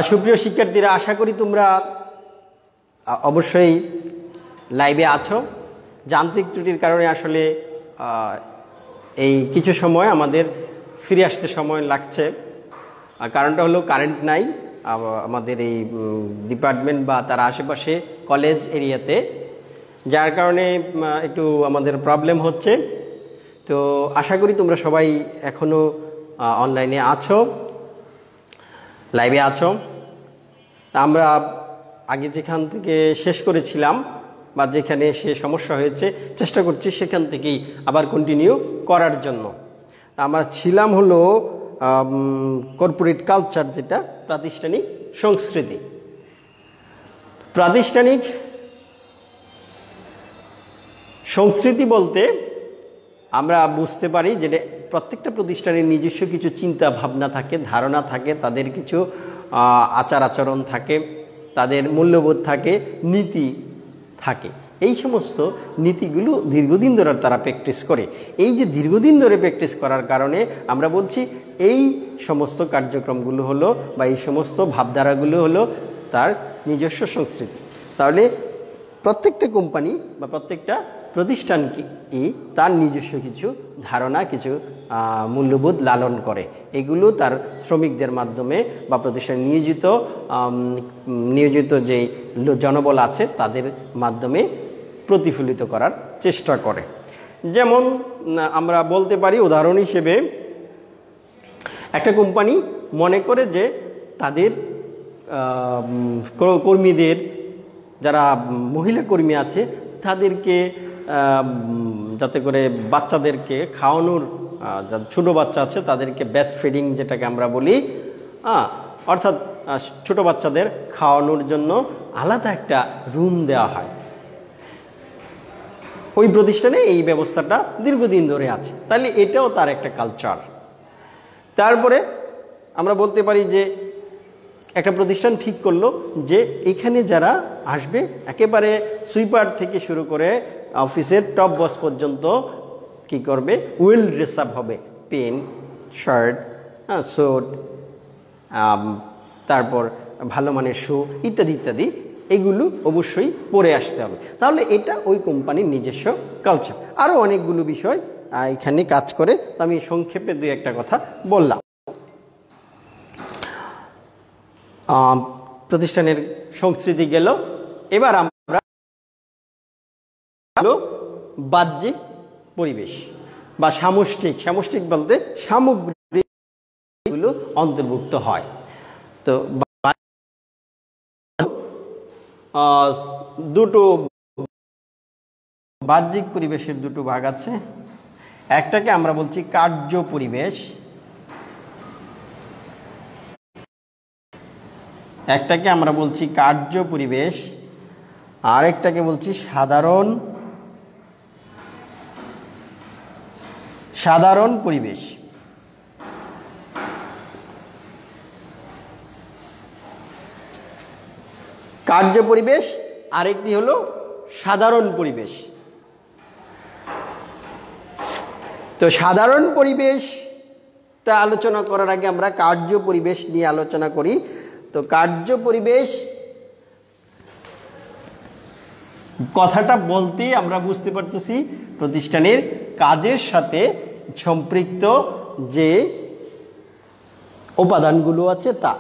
সুপ্রিয় শিক্ষার্থীরা, আশা করি তোমরা অবশ্যই লাইভে আছো। যান্ত্রিক ত্রুটির কারণে আসলে এই কিছু সময় আমাদের ফিরে আসতে সময় লাগছে। কারণটা হলো কারেন্ট নাই আমাদের এই ডিপার্টমেন্ট বা তার আশেপাশে কলেজ এরিয়াতে, যার কারণে একটু আমাদের প্রবলেম হচ্ছে। তো আশা করি তোমরা সবাই এখনও অনলাইনে আছো, লাইভে আছো। আমরা আগে যেখান থেকে শেষ করেছিলাম বা যেখানে সে সমস্যা হয়েছে চেষ্টা করছি সেখান থেকেই আবার কন্টিনিউ করার জন্য। আমরা ছিলাম হলো কর্পোরেট কালচার, যেটা প্রাতিষ্ঠানিক সংস্কৃতি। প্রাতিষ্ঠানিক সংস্কৃতি বলতে আমরা বুঝতে পারি যে প্রত্যেকটা প্রতিষ্ঠানের নিজস্ব কিছু চিন্তা ভাবনা থাকে, ধারণা থাকে, তাদের কিছু আচার আচরণ থাকে, তাদের মূল্যবোধ থাকে, নীতি থাকে। এই সমস্ত নীতিগুলো দীর্ঘদিন ধরে তারা প্র্যাকটিস করে। এই যে দীর্ঘদিন ধরে প্র্যাকটিস করার কারণে আমরা বলছি এই সমস্ত কার্যক্রমগুলো হলো বা এই সমস্ত ভাবধারাগুলো হলো তার নিজস্ব সংস্কৃতি। তাহলে প্রত্যেকটা কোম্পানি বা প্রত্যেকটা প্রতিষ্ঠানকে তার নিজস্ব কিছু ধারণা, কিছু মূল্যবোধ লালন করে। এগুলো তার শ্রমিকদের মাধ্যমে বা প্রতিষ্ঠানে নিয়োজিত যে জনবল আছে তাদের মাধ্যমে প্রতিফলিত করার চেষ্টা করে। যেমন আমরা বলতে পারি উদাহরণ হিসেবে, একটা কোম্পানি মনে করে যে তাদের কর্মীদের, যারা মহিলা কর্মী আছে তাদেরকে যাতে করে বাচ্চাদেরকে খাওয়ানোর, ছোটো বাচ্চা আছে তাদেরকে ব্রেস্ট ফিডিং যেটাকে আমরা বলি, অর্থাৎ ছোট বাচ্চাদের খাওয়ানোর জন্য আলাদা একটা রুম দেওয়া হয়। ওই প্রতিষ্ঠানে এই ব্যবস্থাটা দীর্ঘদিন ধরে আছে, তাহলে এটাও তার একটা কালচার। তারপরে আমরা বলতে পারি যে একটা প্রতিষ্ঠান ঠিক করলো যে এখানে যারা আসবে একেবারে সুইপার থেকে শুরু করে অফিসের টপ বস পর্যন্ত কি করবে, ওয়েল ড্রেস আপ হবে, পেন, শার্ট, স্যুট, তারপর ভালো মানের শু ইত্যাদি ইত্যাদি, এগুলো অবশ্যই পরে আসতে হবে। তাহলে এটা ওই কোম্পানির নিজস্ব কালচার। আরও অনেকগুলো বিষয় এখানে কাজ করে, তো আমি সংক্ষেপে দুই একটা কথা বললাম। প্রতিষ্ঠানের সংস্কৃতি গেল, এবার আমরা বাহ্যিক পরিবেশ বা সামষ্টিক। সামষ্টিক বলতে সামগ্রিকগুলো অন্তর্ভুক্ত হয়। তো দুটো বাহ্যিক পরিবেশের দুটো ভাগ আছে। একটাকে আমরা বলছি কার্য পরিবেশ, একটাকে আমরা বলছি কার্য পরিবেশ, আরেকটাকে বলছি সাধারণ পরিবেশ। কার্য পরিবেশ, আরেকটি হলো সাধারণ পরিবেশ। তো সাধারণ পরিবেশটা আলোচনা করার আগে আমরা কার্য পরিবেশ নিয়ে আলোচনা করি। তো কার্য পরিবেশ কথাটা বলতে আমরা বুঝতে পারতেছি প্রতিষ্ঠানের কাজের সাথে সম্পৃক্ত যে উপাদানগুলো আছে তা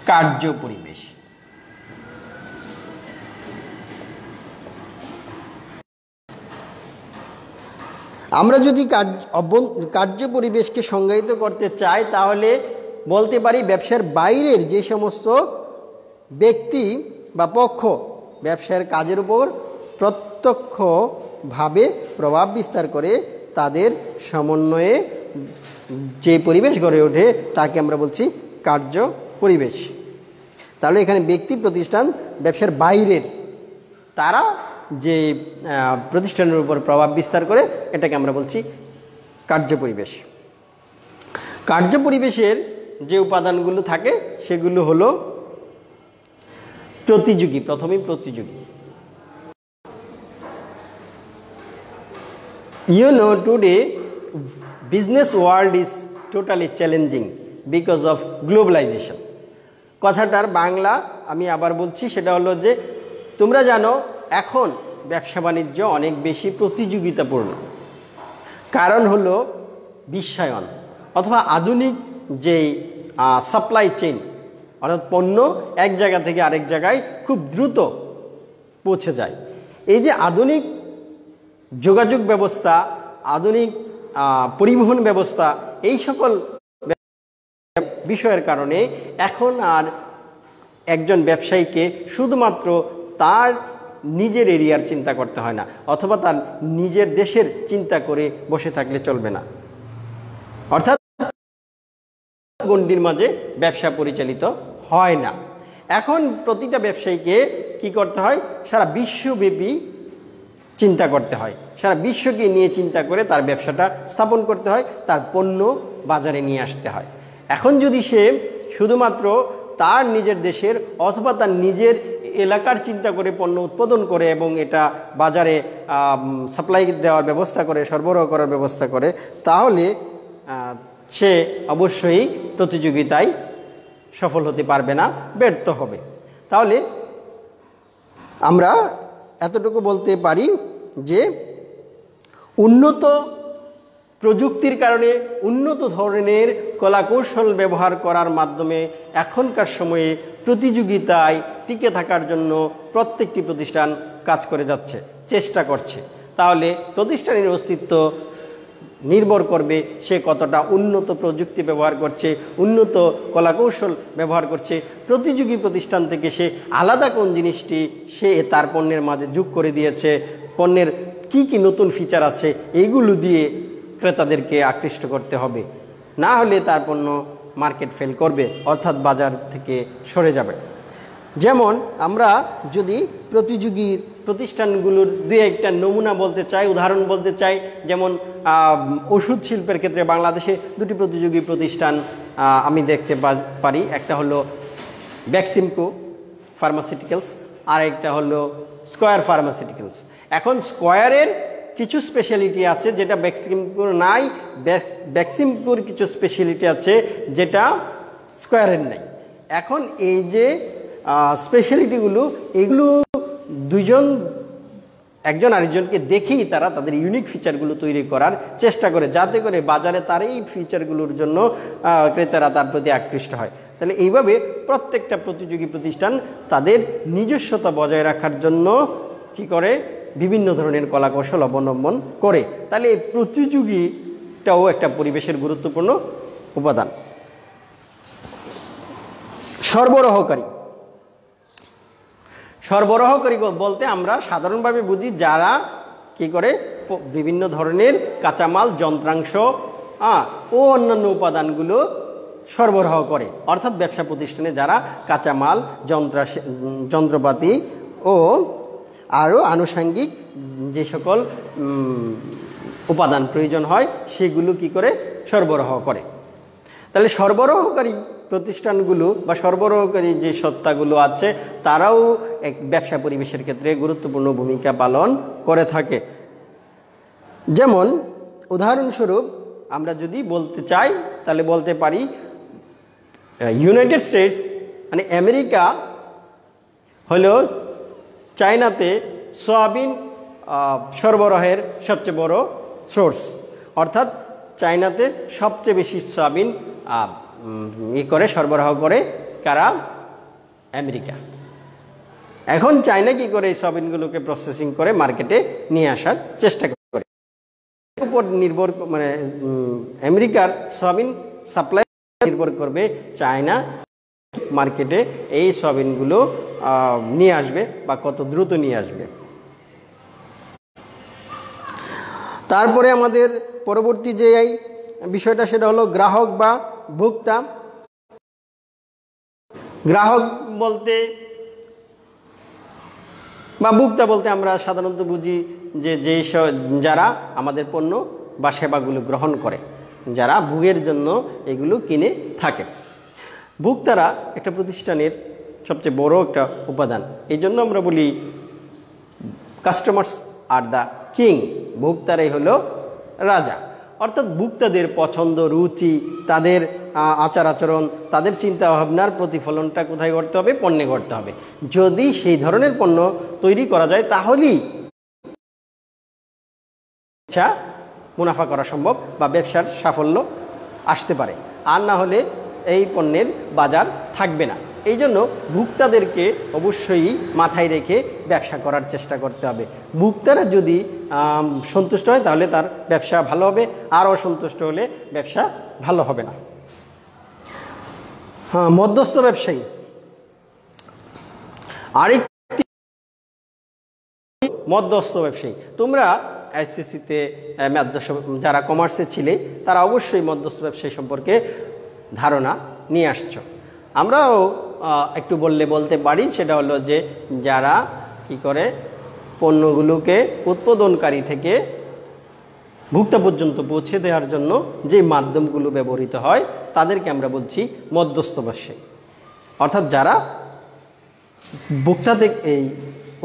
কার্য পরিবেশ। আমরা যদি কার্য পরিবেশকে সংজ্ঞায়িত করতে চাই তাহলে বলতে পারি ব্যবসার বাইরের যে সমস্ত ব্যক্তি বা পক্ষ ব্যবসার কাজের উপর প্রত্যক্ষভাবে প্রভাব বিস্তার করে তাদের সমন্বয়ে যে পরিবেশ গড়ে ওঠে তাকে আমরা বলছি কার্য পরিবেশ। তাহলে এখানে ব্যক্তি, প্রতিষ্ঠান, ব্যবসার বাইরের তারা যে প্রতিষ্ঠানের উপর প্রভাব বিস্তার করে এটাকে আমরা বলছি কার্য পরিবেশ। কার্য পরিবেশের যে উপাদানগুলো থাকে সেগুলো হলো প্রতিযোগী। প্রথমেই প্রতিযোগী। You know, today business world is totally challenging because of globalisation. কথাটার বাংলা আমি আবার বলছি, সেটা হলো যে তোমরা জানো এখন ব্যবসা বাণিজ্য অনেক বেশি প্রতিযোগিতাপূর্ণ। কারণ হলো বিশ্বায়ন অথবা আধুনিক যেই সাপ্লাই চেইন, অর্থাৎ পণ্য এক জায়গা থেকে আরেক জায়গায় খুব দ্রুত পৌঁছে যায়। এই যে আধুনিক যোগাযোগ ব্যবস্থা, আধুনিক পরিবহন ব্যবস্থা, এই সকল বিষয়ের কারণে এখন আর একজন ব্যবসায়ীকে শুধুমাত্র তার নিজের এরিয়ার চিন্তা করতে হয় না, অথবা তার নিজের দেশের চিন্তা করে বসে থাকলে চলবে না। অর্থাৎ গণ্ডির মাঝে ব্যবসা পরিচালিত হয় না। এখন প্রতিটা ব্যবসায়ীকে কি করতে হয়? সারা বিশ্বব্যাপী চিন্তা করতে হয়, সারা বিশ্বকে নিয়ে চিন্তা করে তার ব্যবসাটা স্থাপন করতে হয়, তার পণ্য বাজারে নিয়ে আসতে হয়। এখন যদি সে শুধুমাত্র তার নিজের দেশের অথবা তার নিজের এলাকার চিন্তা করে পণ্য উৎপাদন করে এবং এটা বাজারে সাপ্লাই দেওয়ার ব্যবস্থা করে, সরবরাহ করার ব্যবস্থা করে, তাহলে সে অবশ্যই প্রতিযোগিতায় সফল হতে পারবে না, ব্যর্থ হবে। তাহলে আমরা এতটুকু বলতে পারি যে উন্নত প্রযুক্তির কারণে উন্নত ধরনের কলাকৌশল ব্যবহার করার মাধ্যমে এখনকার সময়ে প্রতিযোগিতায় টিকে থাকার জন্য প্রত্যেকটি প্রতিষ্ঠান কাজ করে যাচ্ছে, চেষ্টা করছে। তাহলে প্রতিষ্ঠানের অস্তিত্ব নির্ভর করবে সে কতটা উন্নত প্রযুক্তি ব্যবহার করছে, উন্নত কলাকৌশল ব্যবহার করছে। প্রতিযোগী প্রতিষ্ঠান থেকে সে আলাদা কোন জিনিসটি সে তার পণ্যের মাঝে যোগ করে দিয়েছে, পণ্যের কি কি নতুন ফিচার আছে, এইগুলো দিয়ে ক্রেতাদেরকে আকৃষ্ট করতে হবে। না হলে তার পণ্য মার্কেট ফেল করবে, অর্থাৎ বাজার থেকে সরে যাবে। যেমন আমরা যদি প্রতিযোগী প্রতিষ্ঠানগুলোর দুই একটা নমুনা বলতে চাই, উদাহরণ বলতে চাই, যেমন ওষুধ শিল্পের ক্ষেত্রে বাংলাদেশে দুটি প্রতিযোগী প্রতিষ্ঠান আমি দেখতে পারি। একটা হলো বেক্সিমকো ফার্মাসিউটিক্যালস, আর একটা হলো স্কয়ার ফার্মাসিউটিক্যালস। এখন স্কয়ারের কিছু স্পেশালিটি আছে যেটা বেক্সিমকোর নাই, বেক্সিমকোর কিছু স্পেশালিটি আছে যেটা স্কয়ারের নাই। এখন এই যে স্পেশালিটিগুলো, এগুলো দুইজন একজন আরেকজনকে দেখেই তারা তাদের ইউনিক ফিচারগুলো তৈরি করার চেষ্টা করে, যাতে করে বাজারে তার এই ফিচারগুলোর জন্য ক্রেতারা তার প্রতি আকৃষ্ট হয়। তাহলে এইভাবে প্রত্যেকটা প্রতিযোগী প্রতিষ্ঠান তাদের নিজস্বতা বজায় রাখার জন্য কি করে? বিভিন্ন ধরনের কলাকৌশল অবলম্বন করে। তাহলে এই প্রতিযোগিতাও একটা পরিবেশের গুরুত্বপূর্ণ উপাদান। সরবরাহকারী বলতে আমরা সাধারণভাবে বুঝি যারা কি করে বিভিন্ন ধরনের কাঁচামাল, যন্ত্রাংশ ও অন্যান্য উপাদানগুলো সরবরাহ করে, অর্থাৎ ব্যবসা প্রতিষ্ঠানে যারা কাঁচামাল, যন্ত্রপাতি ও আরও আনুষঙ্গিক যে সকল উপাদান প্রয়োজন হয় সেগুলো কি করে? সরবরাহ করে। তাহলে সরবরাহকারী প্রতিষ্ঠানগুলো বা সরবরাহকারী যে সত্তাগুলো আছে তারাও এক ব্যবসা পরিবেশের ক্ষেত্রে গুরুত্বপূর্ণ ভূমিকা পালন করে থাকে। যেমন উদাহরণস্বরূপ আমরা যদি বলতে চাই তাহলে বলতে পারি ইউনাইটেড স্টেটস মানে আমেরিকা হলো চায়নাতে সয়াবিন সরবরাহের সবচেয়ে বড় সোর্স, অর্থাৎ চায়নাতে সবচেয়ে বেশি সয়াবিন সরবরাহ করে কারা? আমেরিকা। এখন চায়না কি করে এই সয়াবিনগুলোকে প্রসেসিং করে মার্কেটে নিয়ে আসার চেষ্টা করে। উপর নির্ভর মানে আমেরিকার সয়াবিন সাপ্লাই নির্ভর করবে চায়না মার্কেটে এই সয়াবিনগুলো নিয়ে আসবে বা কত দ্রুত নিয়ে আসবে। তারপরে আমাদের পরবর্তী যে বিষয়টা সেটা হলো গ্রাহক বা ভোক্তা। গ্রাহক বলতে বা ভোক্তা বলতে আমরা সাধারণত বুঝি যে যারা আমাদের পণ্য বা সেবাগুলো গ্রহণ করে, যারা ভোগের জন্য এগুলো কিনে থাকে। ভোক্তারা একটা প্রতিষ্ঠানের সবচেয়ে বড় একটা উপাদান। এই জন্য আমরা বলি কাস্টমার্স আর দ্য কিং, ভোক্তারাই হলো রাজা। অর্থাৎ ভোক্তাদের পছন্দ, রুচি, তাদের আচার আচরণ, তাদের চিন্তা ভাবনার প্রতিফলনটা কোথায় করতে হবে? পণ্যে করতে হবে। যদি সেই ধরনের পণ্য তৈরি করা যায় তাহলেই ব্যবসা মুনাফা করা সম্ভব বা ব্যবসার সাফল্য আসতে পারে, আর না হলে এই পণ্যের বাজার থাকবে না। এই জন্য ভোক্তাদেরকে অবশ্যই মাথায় রেখে ব্যবসা করার চেষ্টা করতে হবে। ভোক্তারা যদি সন্তুষ্ট হয় তাহলে তার ব্যবসা ভালো হবে, আর অসন্তুষ্ট হলে ব্যবসা ভালো হবে না। হ্যাঁ, মধ্যস্থ ব্যবসায়ী আরেকটি মধ্যস্থ ব্যবসায়ী। তোমরা এসএসসিতে যারা কমার্সে ছিলে তারা অবশ্যই মধ্যস্থ ব্যবসায়ী সম্পর্কে ধারণা নিয়ে আসছো। আমরাও একটু বলতে পারি, সেটা হলো যে যারা কি করে পণ্যগুলোকে উৎপাদনকারী থেকে ভোক্তা পর্যন্ত পৌঁছে দেওয়ার জন্য যে মাধ্যমগুলো ব্যবহৃত হয় তাদেরকে আমরা বলছি মধ্যস্থ ব্যবসায়ী। অর্থাৎ যারা ভোক্তা থেকে এই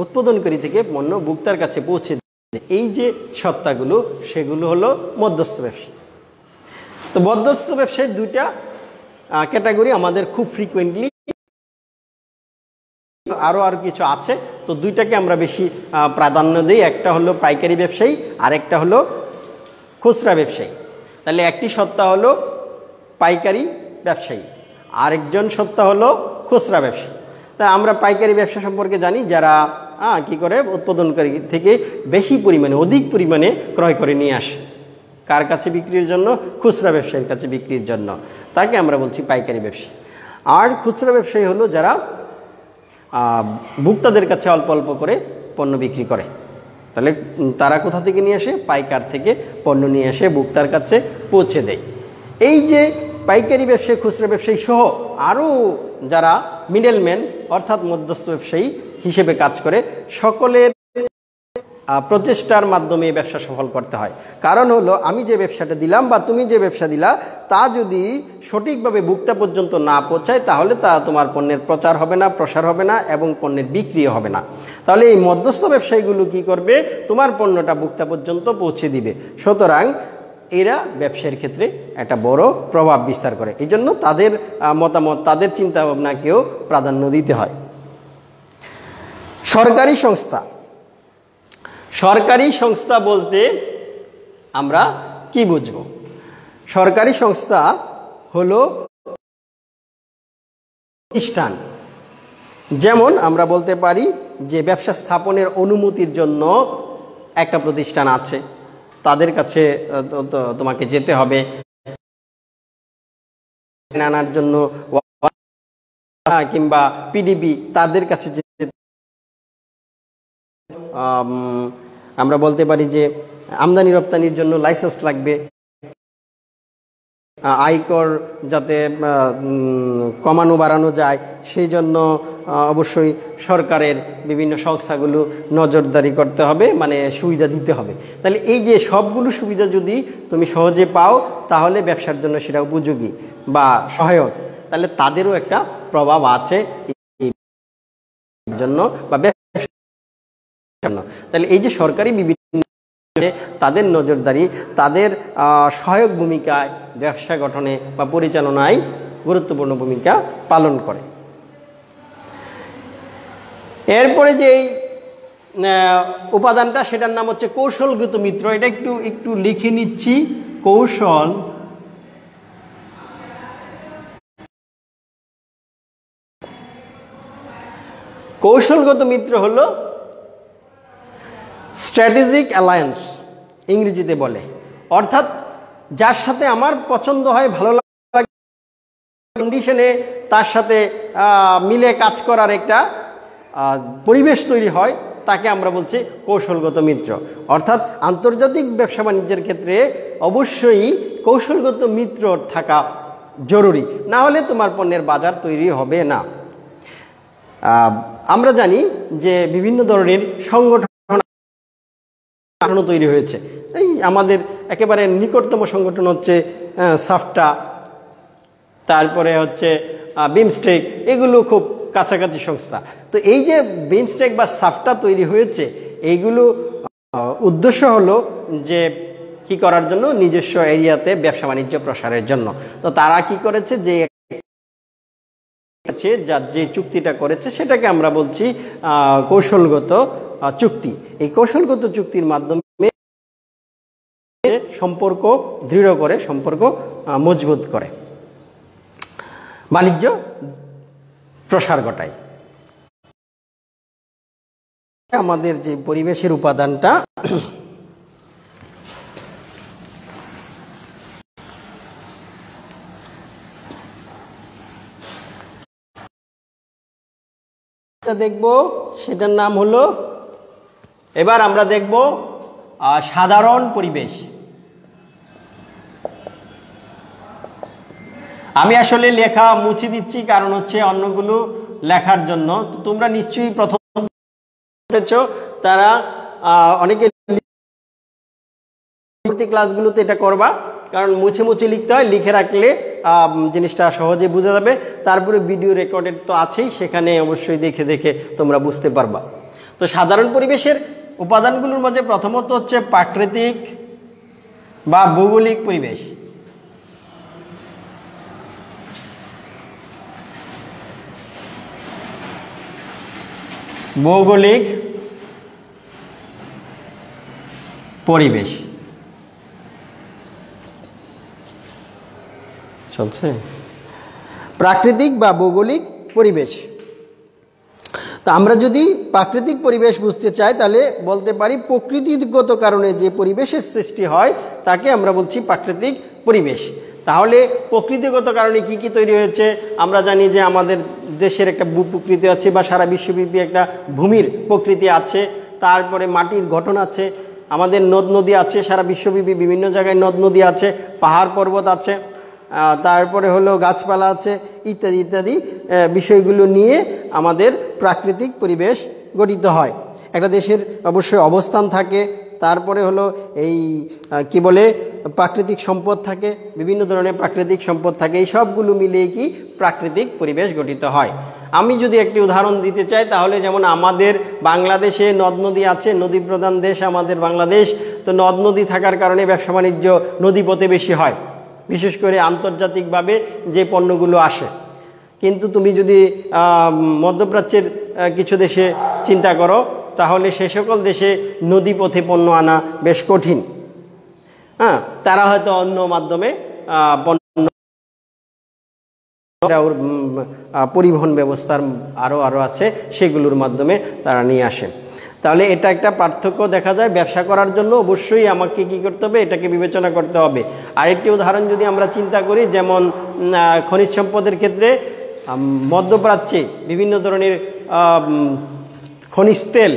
উৎপাদনকারী থেকে পণ্য ভোক্তার কাছে পৌঁছে দেয়, এই যে সত্তাগুলো সেগুলো হলো মধ্যস্থ ব্যবসায়ী। তো মধ্যস্থ ব্যবসায়ীর দুইটা ক্যাটাগরি আমাদের খুব ফ্রিকুয়েন্টলি, আরও কিছু আছে, তো দুইটাকে আমরা বেশি প্রাধান্য দিই। একটা হলো পাইকারি ব্যবসায়ী আর একটা হলো খুচরা ব্যবসায়ী। তাহলে একটি সত্তা হলো পাইকারি ব্যবসায়ী, আরেকজন সত্তা হলো খুচরা ব্যবসায়ী। তাই আমরা পাইকারি ব্যবসা সম্পর্কে জানি, যারা কি করে উৎপাদনকারী থেকে বেশি পরিমাণে, অধিক পরিমাণে ক্রয় করে নিয়ে আসে কার কাছে বিক্রির জন্য? খুচরা ব্যবসায়ীর কাছে বিক্রির জন্য, তাকে আমরা বলছি পাইকারি ব্যবসায়ী। আর খুচরা ব্যবসায়ী হলো যারা ভোক্তাদের কাছে অল্প অল্প করে পণ্য বিক্রি করে। তাহলে তারা কোথা থেকে নিয়ে আসে? পাইকার থেকে পণ্য নিয়ে এসে ভোক্তার কাছে পৌঁছে দেয়। এই যে পাইকারি ব্যবসায়ী, খুচরা ব্যবসায়ী সহ আরও যারা মিডলম্যান অর্থাৎ মধ্যস্থ ব্যবসায়ী হিসেবে কাজ করে, সকলের প্রচেষ্টার মাধ্যমে ব্যবসা সফল করতে হয়। কারণ হলো আমি যে ব্যবসাটা দিলাম বা তুমি যে ব্যবসা দিলা তা যদি সঠিকভাবে ভোক্তা পর্যন্ত না পৌঁছায় তাহলে তা তোমার পণ্যের প্রচার হবে না, প্রসার হবে না এবং পণ্যের বিক্রিও হবে না। তাহলে এই মধ্যস্থ ব্যবসায়ীগুলো কি করবে? তোমার পণ্যটা ভোক্তা পর্যন্ত পৌঁছে দিবে। সুতরাং এরা ব্যবসার ক্ষেত্রে একটা বড় প্রভাব বিস্তার করে। এই জন্য তাদের মতামত, তাদের চিন্তা ভাবনাকেও প্রাধান্য দিতে হয়। সরকারি সংস্থা। সরকারি সংস্থা বলতে আমরা কি বুঝব? সরকারি সংস্থা হলো প্রতিষ্ঠান। যেমন আমরা বলতে পারি যে ব্যবসা স্থাপনের অনুমতির জন্য একটা প্রতিষ্ঠান আছে, তাদের কাছে তোমাকে যেতে হবে। আনার জন্য কিংবা পিডিবি তাদের কাছে আমরা বলতে পারি যে আমদানি রপ্তানির জন্য লাইসেন্স লাগবে, আয়কর যাতে কমানো বাড়ানো যায় সেই জন্য অবশ্যই সরকারের বিভিন্ন সংস্থাগুলো নজরদারি করতে হবে, মানে সুবিধা দিতে হবে। তাহলে এই যে সবগুলো সুবিধা যদি তুমি সহজে পাও তাহলে ব্যবসার জন্য সেটা উপযোগী বা সহায়ক। তাহলে তাদেরও একটা প্রভাব আছে এই জন্য বা তাহলে এই যে সরকারি বিভিন্ন তাদের নজরদারি, তাদের সহায়ক ভূমিকায় ব্যবসা গঠনে বা পরিচালনায় গুরুত্বপূর্ণ ভূমিকা পালন করে। এরপরে যে উপাদানটা সেটার নাম হচ্ছে কৌশলগত মিত্র। এটা একটু লিখে নিচ্ছি। কৌশলগত মিত্র হলো স্ট্র্যাটেজিক অ্যালায়েন্স ইংরেজিতে বলে, অর্থাৎ যার সাথে আমার পছন্দ হয়, ভালো লাগে, কন্ডিশনে তার সাথে মিলে কাজ করার একটা পরিবেশ তৈরি হয়, তাকে আমরা বলছি কৌশলগত মিত্র। অর্থাৎ আন্তর্জাতিক ব্যবসা বাণিজ্যের ক্ষেত্রে অবশ্যই কৌশলগত মিত্র থাকা জরুরি, না হলে তোমার পণ্যের বাজার তৈরি হবে না। আমরা জানি যে বিভিন্ন ধরনের সংগঠন তৈরি হয়েছে। এই আমাদের একেবারে নিকটতম সংগঠন হচ্ছে সাফটা, তারপরে হচ্ছে বিমস্টেক, এগুলো খুব কাছাকাছি সংস্থা। তো এই যে বিমস্টেক বা সাফটা তৈরি হয়েছে, এইগুলো উদ্দেশ্য হলো যে কি করার জন্য? নিজস্ব এরিয়াতে ব্যবসা বাণিজ্য প্রসারের জন্য। তো তারা কি করেছে, যে যে চুক্তিটা করেছে সেটাকে আমরা বলছি কৌশলগত চুক্তি। এই কৌশলগত চুক্তির মাধ্যমে সম্পর্ক দৃঢ় করে, সম্পর্ক মজবুত করে, বাণিজ্য প্রসার ঘটায়। আমাদের যে পরিবেশের উপাদানটা দেখব, সেটার নাম হলো, এবার আমরা দেখব সাধারণ পরিবেশ। আমি আসলে লেখা মুছে দিচ্ছি, কারণ হচ্ছে অন্যগুলো লেখার জন্য। তো তোমরা নিশ্চয়ই প্রথম তারা অনেকে ক্লাসগুলোতে এটা করবা, কারণ মুছে মুছে লিখতে হয়, লিখে রাখলে জিনিসটা সহজে বোঝা যাবে। তারপরে ভিডিও রেকর্ডেড তো আছেই, সেখানে অবশ্যই দেখে দেখে তোমরা বুঝতে পারবা। তো সাধারণ পরিবেশের উপাদানগুলোর মধ্যে প্রথমত হচ্ছে প্রাকৃতিক বা ভৌগোলিক পরিবেশ। ভৌগোলিক পরিবেশ চলছে, প্রাকৃতিক বা ভৌগোলিক পরিবেশ। তো আমরা যদি প্রাকৃতিক পরিবেশ বুঝতে চাই, তাহলে বলতে পারি প্রকৃতিগত কারণে যে পরিবেশের সৃষ্টি হয় তাকে আমরা বলছি প্রাকৃতিক পরিবেশ। তাহলে প্রকৃতিগত কারণে কি কি তৈরি হয়েছে? আমরা জানি যে আমাদের দেশের একটা ভূপ্রকৃতি আছে, বা সারা বিশ্বব্যাপী একটা ভূমির প্রকৃতি আছে, তারপরে মাটির গঠন আছে, আমাদের নদ নদী আছে, সারা বিশ্বব্যাপী বিভিন্ন জায়গায় নদ নদী আছে, পাহাড় পর্বত আছে, তারপরে হলো গাছপালা আছে, ইত্যাদি ইত্যাদি বিষয়গুলো নিয়ে আমাদের প্রাকৃতিক পরিবেশ গঠিত হয়। একটা দেশের অবশ্যই অবস্থান থাকে, তারপরে হলো এই কি বলে প্রাকৃতিক সম্পদ থাকে, বিভিন্ন ধরনের প্রাকৃতিক সম্পদ থাকে, এই সবগুলো মিলিয়ে কি প্রাকৃতিক পরিবেশ গঠিত হয়। আমি যদি একটি উদাহরণ দিতে চাই, তাহলে যেমন আমাদের বাংলাদেশে নদ নদী আছে, নদী প্রধান দেশ আমাদের বাংলাদেশ। তো নদ নদী থাকার কারণে ব্যবসা বাণিজ্য নদীপথে বেশি হয়, বিশেষ করে আন্তর্জাতিকভাবে যে পণ্যগুলো আসে। কিন্তু তুমি যদি মধ্যপ্রাচ্যের কিছু দেশে চিন্তা করো, তাহলে সে সকল দেশে নদীপথে পণ্য আনা বেশ কঠিন। হ্যাঁ, তারা হয়তো অন্য মাধ্যমে পণ্য, পরিবহন ব্যবস্থার আরও আছে, সেগুলোর মাধ্যমে তারা নিয়ে আসে। তাহলে এটা একটা পার্থক্য দেখা যায়। ব্যবসা করার জন্য অবশ্যই আমাকে কি করতে হবে, এটাকে বিবেচনা করতে হবে। আরেকটি উদাহরণ যদি আমরা চিন্তা করি, যেমন খনিজ সম্পদের ক্ষেত্রে মধ্যপ্রাচ্যে বিভিন্ন ধরনের খনিজ তেল,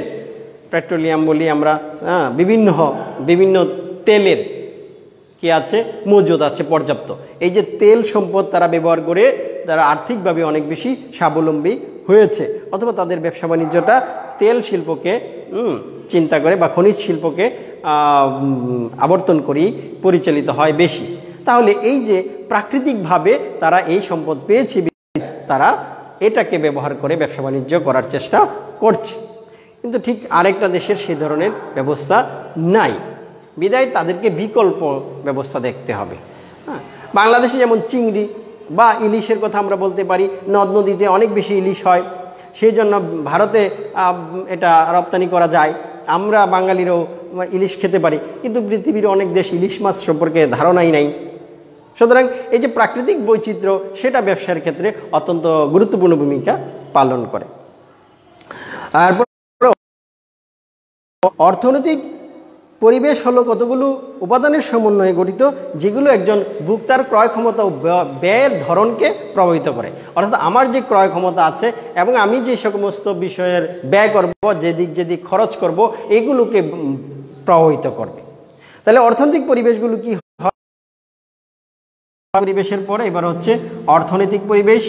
পেট্রোলিয়াম বলি আমরা, বিভিন্ন তেলের কি আছে, মজুদ আছে পর্যাপ্ত। এই যে তেল সম্পদ তারা ব্যবহার করে তারা আর্থিকভাবে অনেক বেশি স্বাবলম্বী হয়েছে, অথবা তাদের ব্যবসা বাণিজ্যটা তেল শিল্পকে চিন্তা করে বা খনিজ শিল্পকে আবর্তন করেই পরিচালিত হয় বেশি। তাহলে এই যে প্রাকৃতিকভাবে তারা এই সম্পদ পেয়েছে, তারা এটাকে ব্যবহার করে ব্যবসা বাণিজ্য করার চেষ্টা করছে। কিন্তু ঠিক আরেকটা দেশের সেই ধরনের ব্যবস্থা নাই, বিদায় তাদেরকে বিকল্প ব্যবস্থা দেখতে হবে। হ্যাঁ, বাংলাদেশে যেমন চিংড়ি বা ইলিশের কথা আমরা বলতে পারি, নদ নদীতে অনেক বেশি ইলিশ হয়, সেই জন্য ভারতে এটা রপ্তানি করা যায়। আমরা বাঙালিরও ইলিশ খেতে পারি, কিন্তু পৃথিবীর অনেক দেশ ইলিশ মাছ সম্পর্কে ধারণাই নাই। সুতরাং এই যে প্রাকৃতিক বৈচিত্র্য, সেটা ব্যবসার ক্ষেত্রে অত্যন্ত গুরুত্বপূর্ণ ভূমিকা পালন করে। আর অর্থনৈতিক পরিবেশ হলো কতগুলো উপাদানের সমন্বয়ে গঠিত, যেগুলো একজন ভোক্তার ক্রয় ক্ষমতা ও ব্যয়ের ধরনকে প্রভাবিত করে। অর্থাৎ আমার যে ক্রয় ক্ষমতা আছে এবং আমি যে সমস্ত বিষয়ের ব্যয় করব, যেদিক খরচ করব, এগুলোকে প্রভাবিত করবে। তাহলে অর্থনৈতিক পরিবেশগুলো কি হয়? পরিবেশের পরে এবার হচ্ছে অর্থনৈতিক পরিবেশ।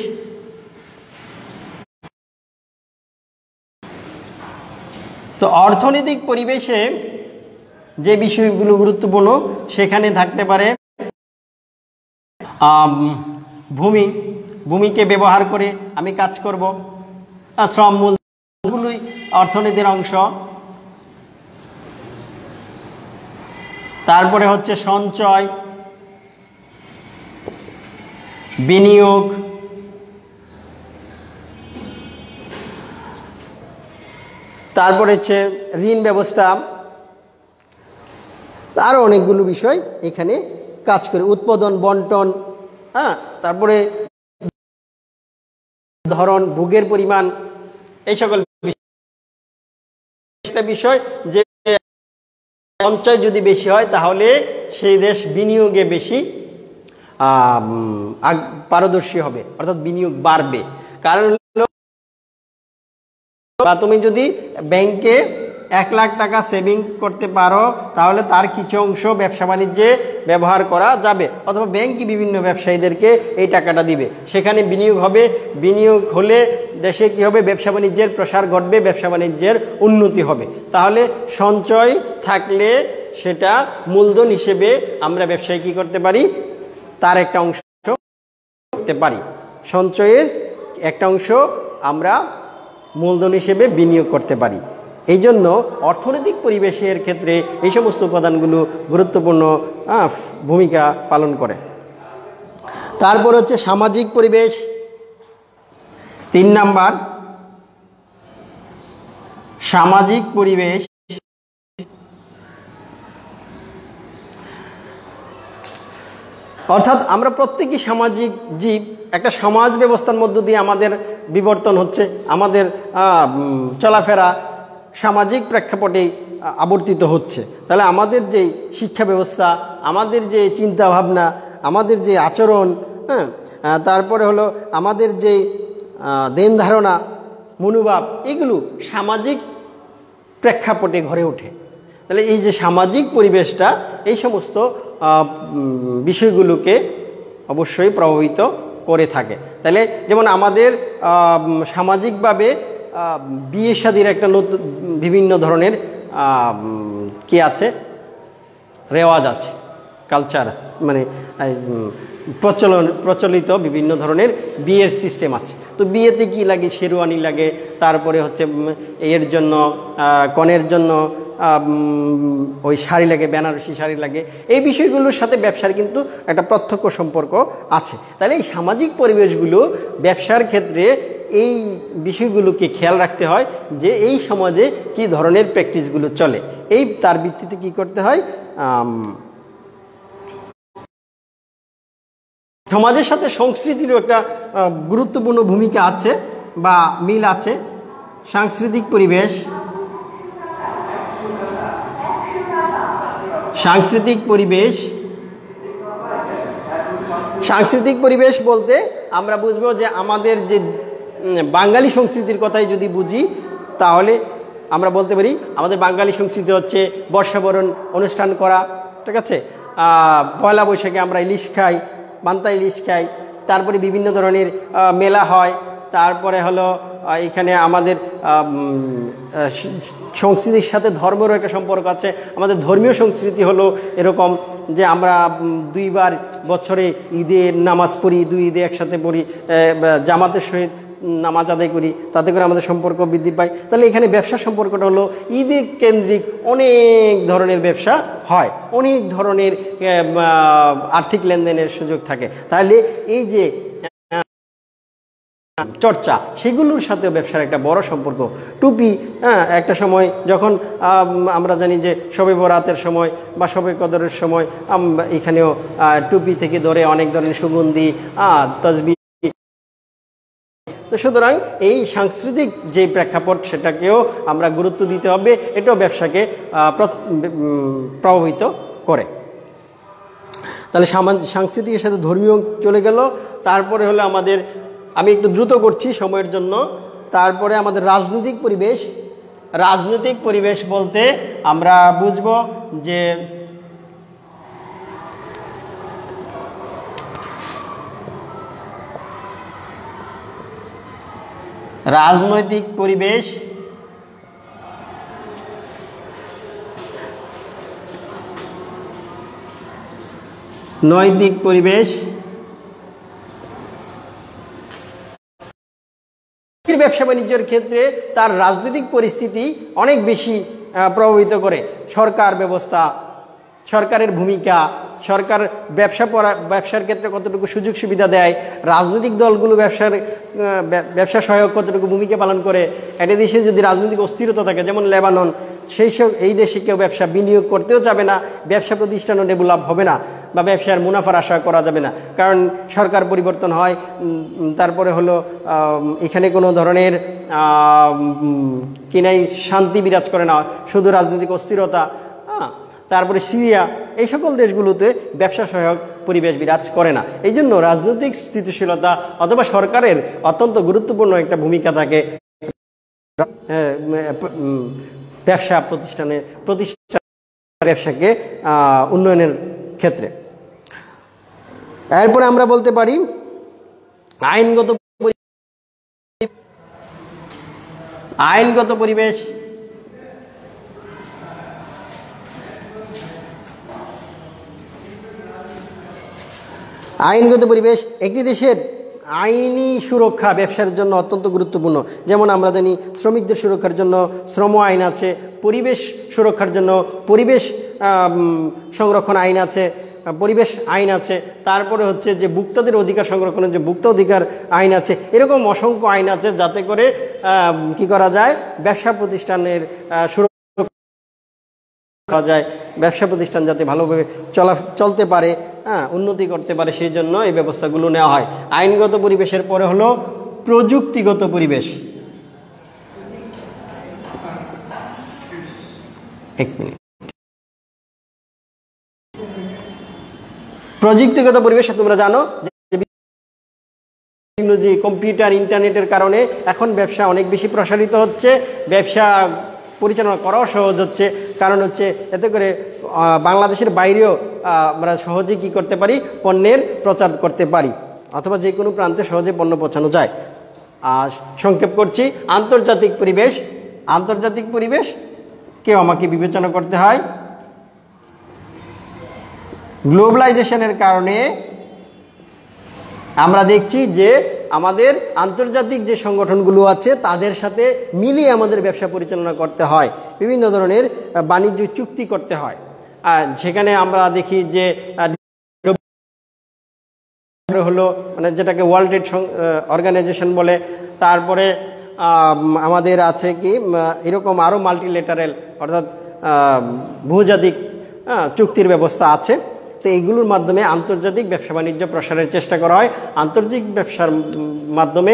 তো অর্থনৈতিক পরিবেশে যে বিষয়গুলো গুরুত্বপূর্ণ, সেখানে থাকতে পারে ভূমিকে ব্যবহার করে আমি কাজ করব, শ্রম মূলগুলোই অর্থনীতির অংশ। তারপরে হচ্ছে সঞ্চয়, বিনিয়োগ, তারপরে হচ্ছে ঋণ ব্যবস্থা, আরও অনেকগুলো বিষয় এখানে কাজ করে, উৎপাদন বন্টন, হ্যাঁ, তারপরে ধরন, ভোগের পরিমাণ, এই সকল একটা বিষয় যে সঞ্চয় যদি বেশি হয় তাহলে সেই দেশ বিনিয়োগে বেশি পারদর্শী হবে, অর্থাৎ বিনিয়োগ বাড়বে। কারণ বা তুমি যদি ব্যাংকে 1 লাখ টাকা সেভিং করতে পারো তাহলে তার কিছু অংশ ব্যবসা বাণিজ্যে ব্যবহার করা যাবে, অথবা ব্যাংকই বিভিন্ন ব্যবসায়ীদেরকে এই টাকাটা দিবে, সেখানে বিনিয়োগ হবে। বিনিয়োগ হলে দেশে কি হবে, ব্যবসা বাণিজ্যের প্রসার ঘটবে, ব্যবসা বাণিজ্যের উন্নতি হবে। তাহলে সঞ্চয় থাকলে সেটা মূলধন হিসেবে আমরা ব্যবসায় কি করতে পারি, তার একটা অংশ করতে পারি, সঞ্চয়ের একটা অংশ আমরা মূলধন হিসেবে বিনিয়োগ করতে পারি। এই জন্য অর্থনৈতিক পরিবেশের ক্ষেত্রে এই সমস্ত উপাদানগুলো গুরুত্বপূর্ণ ভূমিকা পালন করে। তারপর হচ্ছে সামাজিক পরিবেশ, 3 নাম্বার, সামাজিক পরিবেশ। অর্থাৎ আমরা প্রত্যেকই সামাজিক জীব, একটা সমাজ ব্যবস্থার মধ্য দিয়ে আমাদের বিবর্তন হচ্ছে, আমাদের চলাফেরা সামাজিক প্রেক্ষাপটে আবর্তিত হচ্ছে। তাহলে আমাদের যে শিক্ষা ব্যবস্থা, আমাদের যে চিন্তা ভাবনা, আমাদের যে আচরণ, হ্যাঁ, তারপরে হলো আমাদের যে দেন ধারণা, মনোভাব, এগুলো সামাজিক প্রেক্ষাপটে গড়ে ওঠে। তাহলে এই যে সামাজিক পরিবেশটা এই সমস্ত বিষয়গুলোকে অবশ্যই প্রভাবিত করে থাকে। তাহলে যেমন আমাদের সামাজিকভাবে বিয়ে শাদীর একটা নতুন বিভিন্ন ধরনের কি আছে, রেওয়াজ আছে, কালচার, মানে প্রচলিত বিভিন্ন ধরনের বিয়ের সিস্টেম আছে। তো বিয়েতে কি লাগে, শেরওয়ানি লাগে, তারপরে হচ্ছে এর জন্য কনের জন্য ওই শাড়ি লাগে, বেনারসি শাড়ি লাগে। এই বিষয়গুলোর সাথে ব্যবসার কিন্তু একটা প্রত্যক্ষ সম্পর্ক আছে। তাহলে এই সামাজিক পরিবেশগুলো ব্যবসার ক্ষেত্রে এই বিষয়গুলোকে খেয়াল রাখতে হয় যে এই সমাজে কি ধরনের প্র্যাকটিসগুলো চলে, এই তার ভিত্তিতে কি করতে হয়। সমাজের সাথে সংস্কৃতিরও একটা গুরুত্বপূর্ণ ভূমিকা আছে বা মিল আছে। সাংস্কৃতিক পরিবেশ, সাংস্কৃতিক পরিবেশ, সাংস্কৃতিক পরিবেশ বলতে আমরা বুঝবো যে আমাদের যে বাঙালি সংস্কৃতির কথাই যদি বুঝি তাহলে আমরা বলতে পারি আমাদের বাঙালি সংস্কৃতি হচ্ছে বর্ষাবরণ অনুষ্ঠান করা, ঠিক আছে, পয়লা বৈশাখে আমরা ইলিশ খাই, পান্তা ইলিশ খাই, তারপরে বিভিন্ন ধরনের মেলা হয়, তারপরে হলো এখানে আমাদের সংস্কৃতির সাথে ধর্মেরও একটা সম্পর্ক আছে। আমাদের ধর্মীয় সংস্কৃতি হলো এরকম যে আমরা 2 বার বছরে ঈদের নামাজ পড়ি, 2 ঈদে একসাথে পড়ি, জামাতের সহিত নামাজ আদায় করি, তাতে করে আমাদের সম্পর্ক বৃদ্ধি পায়। তাহলে এখানে ব্যবসার সম্পর্কটা হলো ঈদে কেন্দ্রিক অনেক ধরনের ব্যবসা হয়, অনেক ধরনের আর্থিক লেনদেনের সুযোগ থাকে। তাহলে এই যে চর্চা, সেগুলোর সাথেও ব্যবসার একটা বড় সম্পর্ক। টুপি, একটা সময় যখন আমরা জানি যে শবে বরাতের সময় বা শবে কদরের সময় এখানেও টুপি থেকে ধরে অনেক ধরনের সুগন্ধি, তসবিহ। তো সুতরাং এই সাংস্কৃতিক যে প্রেক্ষাপট সেটাকেও আমরা গুরুত্ব দিতে হবে, এটাও ব্যবসাকে প্রভাবিত করে। তাহলে সাংস্কৃতিকের সাথে ধর্মীয় চলে গেল। তারপরে হলো আমাদের, আমি একটু দ্রুত করছি সময়ের জন্য, তারপরে আমাদের রাজনৈতিক পরিবেশ। রাজনৈতিক পরিবেশ বলতে আমরা বুঝব যে রাজনৈতিক পরিবেশ নৈতিক পরিবেশ, ব্যবসা বাণিজ্যের ক্ষেত্রে তার রাজনৈতিক পরিস্থিতি অনেক বেশি প্রভাবিত করে। সরকার ব্যবস্থা, সরকারের ভূমিকা, সরকার ব্যবসার ক্ষেত্রে কতটুকু সুযোগ সুবিধা দেয়, রাজনৈতিক দলগুলো ব্যবসা সহায়ক কতটুকু ভূমিকা পালন করে। একটা দেশে যদি রাজনৈতিক অস্থিরতা থাকে, যেমন লেবানন, এই দেশে কেউ ব্যবসা বিনিয়োগ করতেও যাবে না, ব্যবসা প্রতিষ্ঠানও ডেভেলপ হবে না, বা ব্যবসার মুনাফার আশা করা যাবে না, কারণ সরকার পরিবর্তন হয়। তারপরে হলো এখানে কোনো ধরনের কিনাই শান্তি বিরাজ করে না, শুধু রাজনৈতিক অস্থিরতা। তারপরে সিরিয়া, এই সকল দেশগুলোতে ব্যবসা সহায়ক পরিবেশ বিরাজ করে না। এই জন্য রাজনৈতিক স্থিতিশীলতা অথবা সরকারের অত্যন্ত গুরুত্বপূর্ণ একটা ভূমিকা থাকে প্রতিষ্ঠান ব্যবসাকে উন্নয়নের ক্ষেত্রে। এরপরে আমরা বলতে পারি আইনগত পরিবেশ। আইনগত পরিবেশ একটি দেশের আইনি সুরক্ষা ব্যবসার জন্য অত্যন্ত গুরুত্বপূর্ণ। যেমন আমরা জানি শ্রমিকদের সুরক্ষার জন্য শ্রম আইন আছে, পরিবেশ সুরক্ষার জন্য পরিবেশ সংরক্ষণ আইন আছে, পরিবেশ আইন আছে, তারপরে হচ্ছে যে ভোক্তাদের অধিকার সংরক্ষণের যে ভোক্তা অধিকার আইন আছে। এরকম অসংখ্য আইন আছে যাতে করে কি করা যায়, ব্যবসা প্রতিষ্ঠানের সুরক্ষা যায়, ব্যবসা প্রতিষ্ঠান যাতে ভালোভাবে চলতে পারে, উন্নতি করতে পারে, সেই জন্য এই ব্যবস্থাগুলো নেওয়া হয়। আইনগত পরিবেশের পরে হলো প্রযুক্তিগত পরিবেশ। এক মিনিট। প্রযুক্তিগত পরিবেশ তোমরা জানো যে কম্পিউটার ইন্টারনেটের কারণে এখন ব্যবসা অনেক বেশি প্রসারিত হচ্ছে, ব্যবসা পরিচালনা করাও সহজ হচ্ছে। কারণ হচ্ছে এতে করে বাংলাদেশের বাইরেও আমরা সহজে কি করতে পারি, পণ্যের প্রচার করতে পারি, অথবা যে কোনো প্রান্তে সহজে পণ্য পৌঁছানো যায়। সংক্ষেপ করছি, আন্তর্জাতিক পরিবেশ। আন্তর্জাতিক পরিবেশকেও আমাকে বিবেচনা করতে হয়। গ্লোবালাইজেশনের কারণে আমরা দেখছি যে আমাদের আন্তর্জাতিক যে সংগঠনগুলো আছে তাদের সাথে মিলিয়ে আমাদের ব্যবসা পরিচালনা করতে হয়, বিভিন্ন ধরনের বাণিজ্য চুক্তি করতে হয়। আর সেখানে আমরা দেখি যে হলো মানে যেটাকে ওয়ার্ল্ড ট্রেড অর্গানাইজেশন বলে, তারপরে আমাদের আছে কি এরকম আরও মাল্টিলেটারাল অর্থাৎ বহুজাতিক চুক্তির ব্যবস্থা আছে। তো এইগুলোর মাধ্যমে আন্তর্জাতিক ব্যবসা বাণিজ্য প্রসারের চেষ্টা করা হয়। আন্তর্জাতিক ব্যবসার মাধ্যমে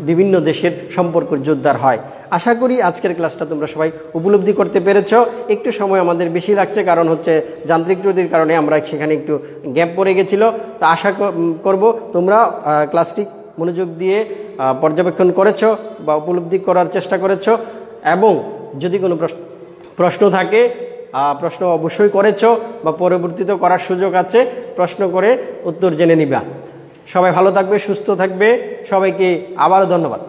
বিভিন্ন দেশের সম্পর্ক জোরদার হয়। আশা করি আজকের ক্লাসটা তোমরা সবাই উপলব্ধি করতে পেরেছ। একটু সময় আমাদের বেশি লাগছে, কারণ হচ্ছে যান্ত্রিক ত্রুটির কারণে আমরা সেখানে একটু গ্যাপ পড়ে গেছিলো। তো আশা করব তোমরা ক্লাসটি মনোযোগ দিয়ে পর্যবেক্ষণ করেছো বা উপলব্ধি করার চেষ্টা করেছো, এবং যদি কোনো প্রশ্ন থাকে প্রশ্ন অবশ্যই করেছো বা পরবর্তীতে করার সুযোগ আছে, প্রশ্ন করে উত্তর জেনে নিবা। সবাই ভালো থাকবে, সুস্থ থাকবে, সবাইকে আবারও ধন্যবাদ।